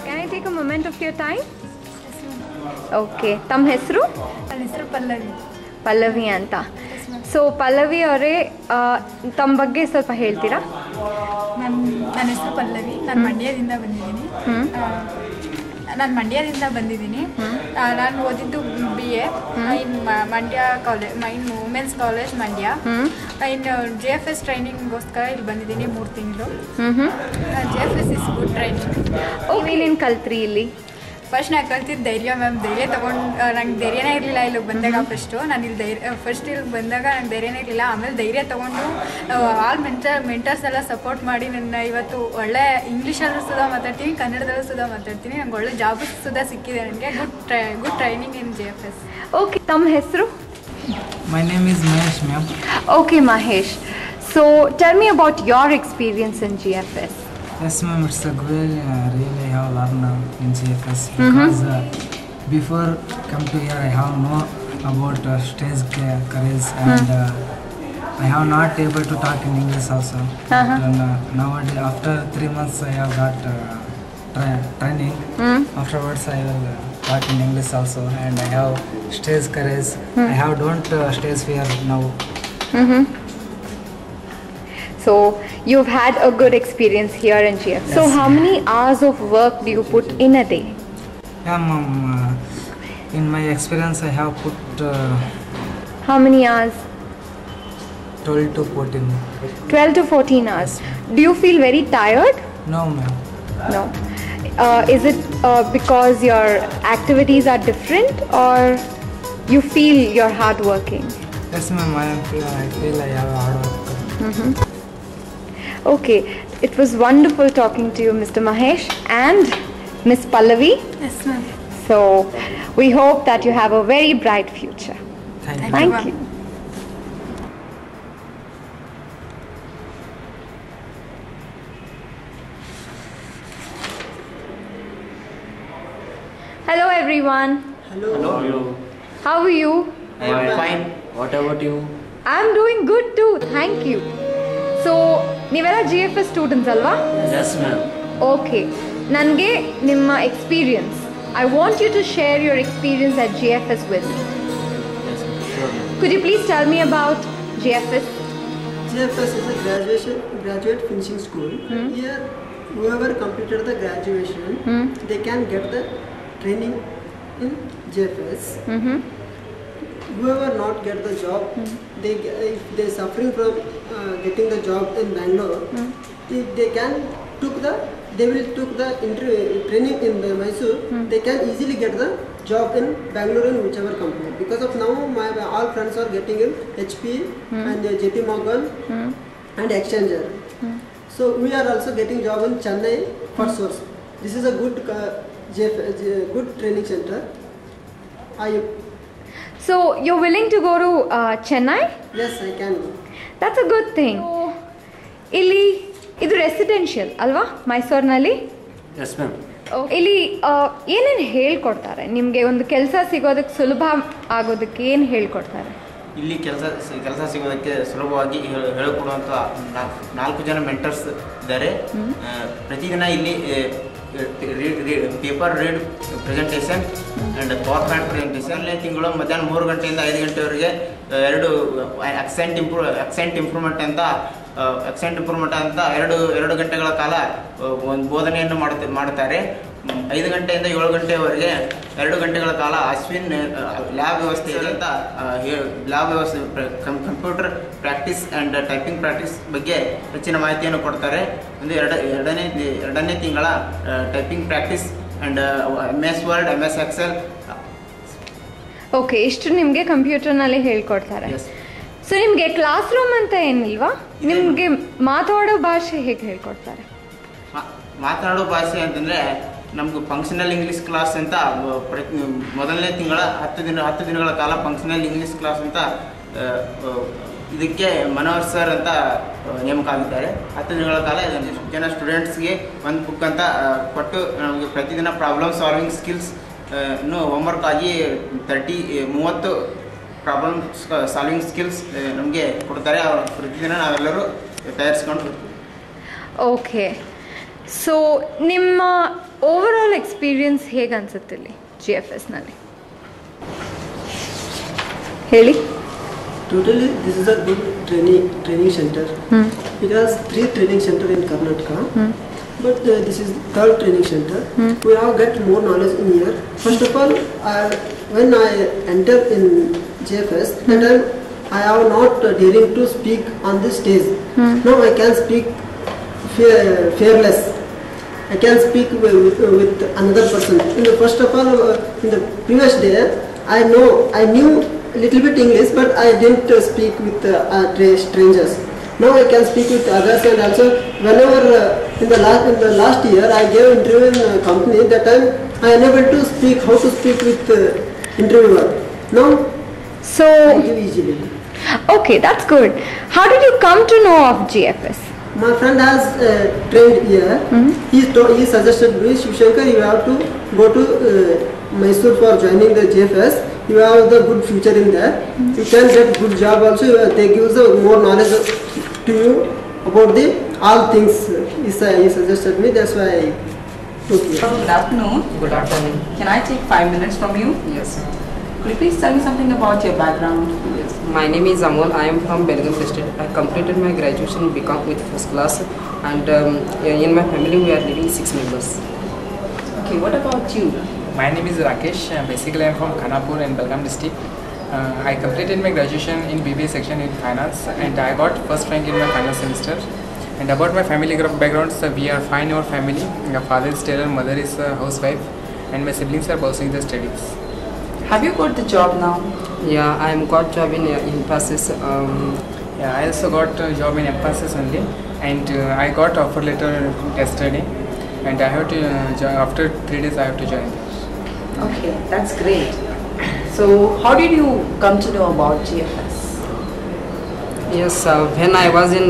Can I take a moment of your time? Okay. ತಮ್ಮ ಹೆಸರು? ನನ್ನ ಹೆಸರು ಪಲ್ಲವಿ. ಪಲ್ಲವಿ ಅಂತ. ಸೊ ಪಲ್ಲವಿ ಅವರೇ, ತಮ್ಮ ಬಗ್ಗೆ ಸ್ವಲ್ಪ ಹೇಳ್ತೀರಾ? ನನ್ನ ಹೆಸರು ಪಲ್ಲವಿ. ನಾನು ಮಂಡ್ಯದಿಂದ ಬಂದಿದ್ದೀನಿ. ನಾನು ಓದಿದ್ದು BA in Mandya college, women's college Mandya. ಇನ್ನು JFS ಟ್ರೈನಿಂಗ್ಗೋಸ್ಕರ ಇಲ್ಲಿ ಬಂದಿದ್ದೀನಿ 3 ತಿಂಗಳು. JFS is good training. ಏನೇನು ಕಲ್ತ್ರಿ ಇಲ್ಲಿ? ಫಸ್ಟ್ ನಾನು ಕಲ್ತಿದ್ದು ಧೈರ್ಯ ಮ್ಯಾಮ್. ಧೈರ್ಯ ತೊಗೊಂಡು ನಂಗೆ ಧೈರ್ಯನೇ ಇರಲಿಲ್ಲ ಇಲ್ಲಿಗೆ ಬಂದಾಗ. ನಾನು ಇಲ್ಲಿ ಇಲ್ಲಿಗೆ ಬಂದಾಗ ನಂಗೆ ಧೈರ್ಯನೇ ಇರಲಿಲ್ಲ. ಆಮೇಲೆ ಧೈರ್ಯ ತೊಗೊಂಡು ಆಲ್ ಮೆಂಟರ್ಸ್ ಎಲ್ಲ ಸಪೋರ್ಟ್ ಮಾಡಿ ನನ್ನ ಇವತ್ತು ಒಳ್ಳೆ ಇಂಗ್ಲೀಷಲ್ಲೂ ಸುಧಾ ಮಾತಾಡ್ತೀನಿ, ಕನ್ನಡದಲ್ಲೂ ಸುಧಾ ಮಾತಾಡ್ತೀನಿ. ನಂಗೆ ಒಳ್ಳೆ ಜಾಬ್ ಸುಧಾ ಸಿಕ್ಕಿದೆ ನನಗೆ. Good training in JFS. Okay. ತಮ್ಮ ಹೆಸರು? My name is Mahesh ma'am. Okay Mahesh. So tell me about your experience in JFS. Yes ma'am, it's a really I have learned in JFS because before come to here I have know about stage courage and I have not able to talk in English also. And nowadays after 3 months I have got training. Afterwards I will talk in English also and I have stage courage. I have don't stage fear now. So you've had a good experience here in JFS. Yes. So how many hours of work do you put in a day? Yeah ma'am, in my experience I have put how many hours? 12 to 14. 12 to 14 hours. Do you feel very tired? No ma'am. No. Is it because your activities are different or you feel you're hard working? Yes ma'am, I feel I have hard work. Okay, it was wonderful talking to you, Mr. Mahesh and Miss Pallavi. Yes ma'am. So we hope that you have a very bright future. Thank you. Hello everyone. Hello. How are you? I am fine. What about you? I'm doing good too. Thank you. So ನೀವೆಲ್ಲ JFS students ಅಲ್ವಾ? Yes ma'am. Okay. ನನಗೆ ನಿಮ್ಮ experience. I want you to share your experience at JFS with me. Yes, sure. Could you please tell me about JFS? JFS is a graduate finishing school. Here, whoever completed the graduation, they can get the training in JFS. Whoever not get the job, if they suffering from getting the job in Bangalore, if they can they will took the training in Mysore. They can easily get the job in Bangalore in whichever company. Because of now, my all friends are getting in HP and JP Morgan and Exchanger. So we are also getting job in Chennai for source. This is a good good training center. So you're willing to go to Chennai? Yes, I can. That's a good thing. ಇಲ್ಲಿ ಇದು residential ಅಲ್ವಾ ಮೈಸೂರಿನಲ್ಲಿ? Yes ma'am. ಇಲ್ಲಿ ಏನೇನು ಹೇಳ್ಕೊಡ್ತಾರೆ ನಿಮಗೆ? ಒಂದು ಕೆಲಸ ಸಿಗೋದಕ್ಕೆ ಸುಲಭ ಆಗೋದಕ್ಕೆ ಏನು ಹೇಳ್ಕೊಡ್ತಾರೆ? ಇಲ್ಲಿ ಕೆಲಸ ಸಿಗೋದಕ್ಕೆ ಸುಲಭವಾಗಿ ಹೇಳಿಕೊಡುವಂಥ 4 ಜನ ಮೆಂಟರ್ಸ್ ಇದ್ದಾರೆ. ಪ್ರತಿದಿನ ಇಲ್ಲಿ paper read presentation and power point presentation. ತಿಂಗಳು ಮಧ್ಯಾಹ್ನ 3 ಗಂಟೆಯಿಂದ 5 ಗಂಟೆವರೆಗೆ 2 ಅಕ್ಸೆಂಟ್ ಇಂಪ್ರೂವ್ಮೆಂಟ್ ಅಂತ 2 ಗಂಟೆಗಳ ಕಾಲ ಒಂದು ಬೋಧನೆಯನ್ನು ಮಾಡುತ್ತಾರೆ. 5 ಗಂಟೆಯಿಂದ 7 ಗಂಟೆವರೆಗೆ 2 ಗಂಟೆಗಳ ಕಾಲ ಅಶ್ವಿನ್ ಲ್ಯಾಬ್ ವ್ಯವಸ್ಥೆ ಇದೆ ಅಂತ ಲ್ಯಾಬ್ ವ್ಯವಸ್ಥೆ computer practice and typing practice ಬಗ್ಗೆ ಹೆಚ್ಚಿನ ಮಾಹಿತಿಯನ್ನು ಕೊಡ್ತಾರೆ. ಒಂದು ಎರಡನೇ ತಿಂಗಳ typing practice and MS Word, MS Excel. Okay, ಇಷ್ಟು ನಿಮಗೆ ಕಂಪ್ಯೂಟರ್ನಲ್ಲಿ ಹೇಳ್ಕೊಡ್ತಾರೆ. ಸೊ ನಿಮಗೆ ಕ್ಲಾಸ್ ರೂಮ್ ಅಂತ ಏನಿಲ್ವಾ? ನಿಮಗೆ ಮಾತಾಡೋ ಭಾಷೆ ಹೇಗೆ ಹೇಳ್ಕೊಡ್ತಾರೆ? ಮಾತನಾಡೋ ಭಾಷೆ ಅಂತಂದರೆ ನಮ್ಗೆ ಫಂಕ್ಷನಲ್ ಇಂಗ್ಲೀಷ್ ಕ್ಲಾಸ್ ಅಂತ ಮೊದಲನೇ ತಿಂಗಳ 10 ದಿನಗಳ ಕಾಲ ಫಂಕ್ಷನಲ್ ಇಂಗ್ಲೀಷ್ ಕ್ಲಾಸ್ ಅಂತ ಇದಕ್ಕೆ ಮನೋಹರ್ ಸರ್ ಅಂತ ನೇಮಕ ಆಗಿದ್ದಾರೆ. 10 ದಿನಗಳ ಕಾಲ ಜನ ಸ್ಟೂಡೆಂಟ್ಸ್ಗೆ ಒಂದು ಬುಕ್ ಅಂತ ಕೊಟ್ಟು ನಮಗೆ ಪ್ರತಿದಿನ ಪ್ರಾಬ್ಲಮ್ ಸಾಲ್ವಿಂಗ್ ಸ್ಕಿಲ್ಸ್ ಹೋಮ್ವರ್ಕ್ ಆಗಿ 30 ಪ್ರಾಬ್ಲಮ್ ಸಾಲ್ವಿಂಗ್ ಸ್ಕಿಲ್ಸ್ ನಮಗೆ ಕೊಡ್ತಾರೆ. ಅವರು ಪ್ರತಿದಿನ ನಾವೆಲ್ಲರೂ ತಯಾರಿಸ್ಕೊಂಡು ಓಕೆ, ಸೊ ನಿಮ್ಮ ಓವರ್ ಆಲ್ ಎಕ್ಸ್ಪೀರಿಯನ್ಸ್ ಹೇಗೆ ಅನ್ಸುತ್ತೆ ಇಲ್ಲಿ GFSನಲ್ಲಿ ಹೇಳಿ? Totally, this is a good training center. It has 3 training center in Karnataka, but this is third training center. We have get more knowledge in here. First of all, when I enter in JFS, that time I have not daring to speak on this stage. Now I can speak fearless. I can speak with another person. In the first of all, in the previous day, I knew little bit English, but I didn't speak with strangers. Now I can speak with others, and also whenever in the last year I gave interview in a company. That time I unable to speak how to speak with interviewer. Now So I give easily. okay, that's good. How did you come to know of GFS? My friend has trained here. He suggested me, Shivshankar, you have to go to Mysore for joining the JFS. You have the good future in there. You can get good job also. They give the more knowledge to you about the all things. He suggested me. That's why I took it. Good afternoon. Good afternoon. Can I take 5 minutes from you? Yes. Could you please tell me something about your background? Yes. My name is Amol. I am from Belgaum district. I completed my graduation in BCom with first class, and in my family we are living 6 members. Okay, what about you? My name is Rakesh. Basically, I am from Khanapur in Belgaum district. I completed my graduation in BBA section in finance, and I got first rank in my final semester. And about my family background, so we are 5 in our family. My father is tailor, mother is a housewife, and my siblings are pursuing their studies. Have you got the job now? Yeah, I am got job in Infosys. Yeah, I also got a job in Emphasis only, and I got offer letter yesterday, and I have to after 3 days I have to join. Okay, that's great. So, how did you come to know about GFS? Yes, when I was in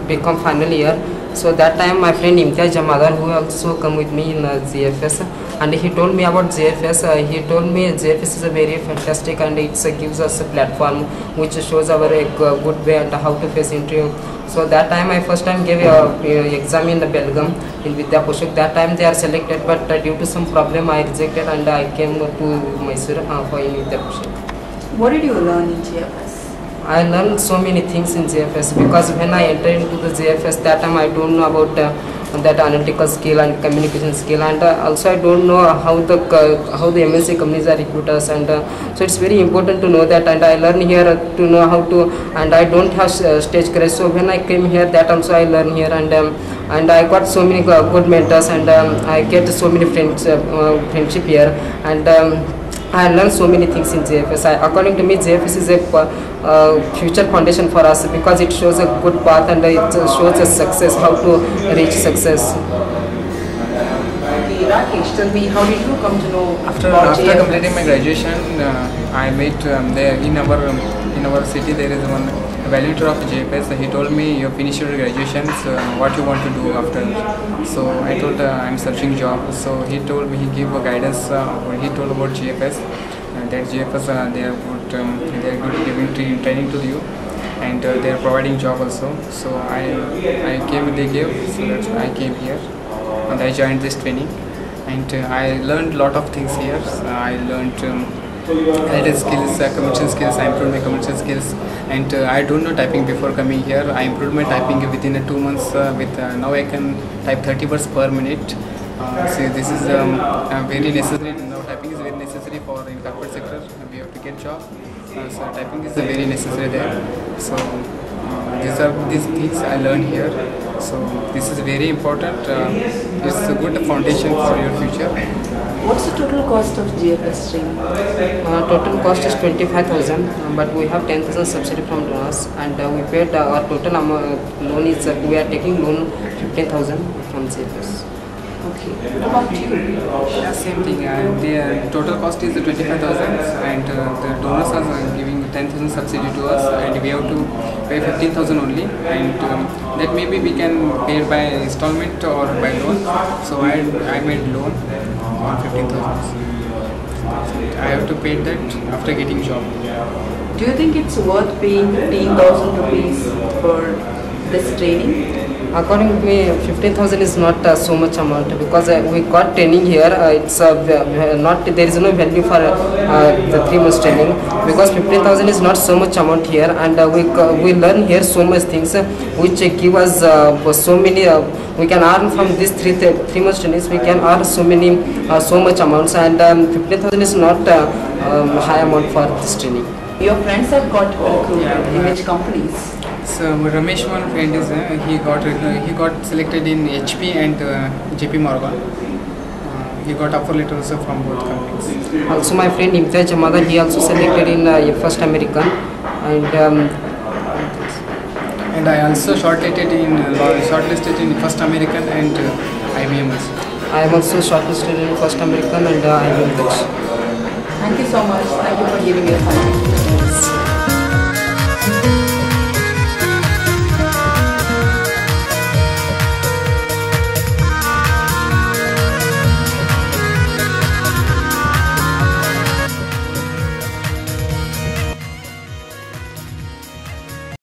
BCom final year, so that time my friend Imtiaz Jamadar, who also come with me in GFS, and he told me about GFS. He told me GFS is a very fantastic, and it gives us a platform which shows our good way and how to face interview. So that time I first time gave a exam in the Belgaum in Vidya Poshak. That time they are selected, but due to some problem I rejected, and I came to Mysore for in Vidya Poshak. What did you learn in GFS? I learned so many things in GFS, because when I entered into the GFS, that time I don't know about that analytical skill and communication skill, and also I don't know how the MNC companies are recruiters, and so it's very important to know that, and I learn here to know how to, and I don't have stage courage, so when I came here, that also I learn here, and I got so many good mentors, and I get so many friendship here, and I learned so many things in GFS. According to me, GFS is a future foundation for us, because it shows a good path, and it shows us success, how to reach success. Okay, Rakesh, tell me, how did you come to know After about GFS? completing my graduation, I met there in our city there is one evaluator of JFS. He told me, you finished your graduation, so what you want to do after? So I told I'm searching job. So he told me, he gave a guidance. He told about JFS, that JFS they are good giving training to you, and they are providing job also. So they gave, so that's why I came here, and I joined this training, and I learned lot of things here. I learned analytical skills, communication skills. I improved my communication skills, and I don't know typing before coming here. I improved my typing within 2 months. Now I can type 30 words per minute. So this is very necessary. Now typing is very necessary for in corporate sector. We have to get job. So typing is very necessary there. So these things I learned here. So this is very important. It's a good foundation for your future. What's the total cost of GFS training? Total cost is 25,000, but we have 10,000 subsidy from donors, and we paid our total loan is we are taking loan 15,000 from GFS. Okay, what about you? Yeah, same thing. The total cost is 25,000, and the donors are giving 10,000 subsidy to us, and we have to pay 15,000 only, and that maybe we can pay by installment or by loan. So I made loan on 15,000. I have to pay that after getting job. Do you think it's worth paying 15,000 rupees for this training? According to me, 15,000 is not so much amount because we got training here. It's not there is no value for the 3 months training because 15,000 is not so much amount here, and we learn here so much things which give us so many. We can earn from these 3 months trainings. We can earn so much amounts, and 15,000 is not high amount for this training. Your friends have got recruited in which companies? So Ramesh, one friend is he got selected in HP and JP Morgan. He got offer letters from both companies. Also, my friend Imtiaz Jamadan, he also selected in First American, and I also shortlisted in First American and IBM also. I am also shortlisted in First American and IBM. Thank you so much. Thank you for giving your time.